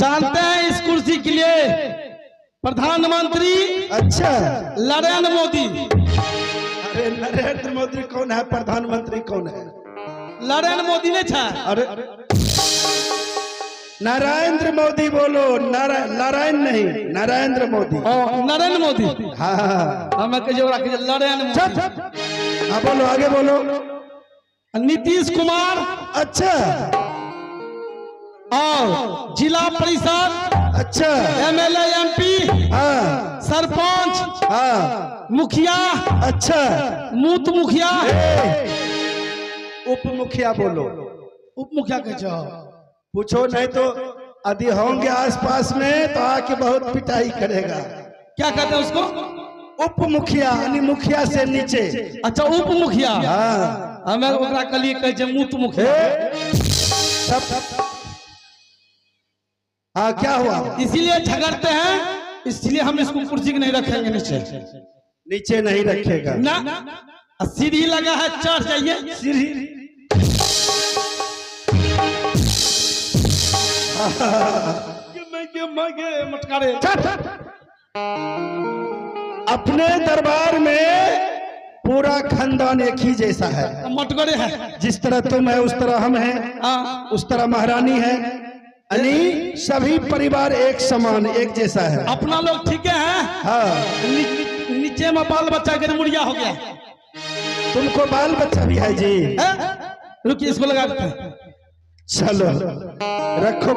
जानते हैं इस कुर्सी के लिए प्रधानमंत्री अच्छा नरेंद्र मोदी। अरे नरेंद्र मोदी कौन है, प्रधानमंत्री कौन है? नरेंद्र मोदी ने छा। अरे नरेंद्र मोदी बोलो, नारायण नहीं, नरेंद्र मोदी। नरेंद्र मोदी। हाँ हमें नरेंद्र मोदी। हाँ बोलो, आगे बोलो। नीतीश कुमार। अच्छा और जिला परिषद, अच्छा, एमएलए, एमपी, हाँ सरपंच, हाँ, मुखिया, अच्छा, मूत मुखिया, उप मुखिया बोलो। उप मुखिया कह पूछो नहीं तो यदि होंगे आसपास में तो आके बहुत पिटाई करेगा। क्या कहते हैं उसको? उप मुखिया यानी मुखिया से नीचे। अच्छा उप मुखिया। हाँ हमें ओकरा कलिए कहे छे मूत मुखिया। हाँ क्या हुआ? इसीलिए झगड़ते हैं, इसलिए हम इसको कुर्सी के नहीं रखेंगे नीचे। नीचे नहीं रखेगा ना, सीढ़ी लगा है, चढ़ जाइए सीढ़ी। मटकारे। अपने दरबार में पूरा खानदान एक ही जैसा है, मटकरे है। जिस तरह तुम है उस तरह हम हैं, उस तरह महारानी है, यानी सभी परिवार एक समान एक जैसा है। अपना लोग ठीक है। हाँ नीचे में बाल बच्चा गरमुड़िया हो गया। तुमको बाल बच्चा भी है जी? रुकिए इसको लगा देते हैं। चलो रखो।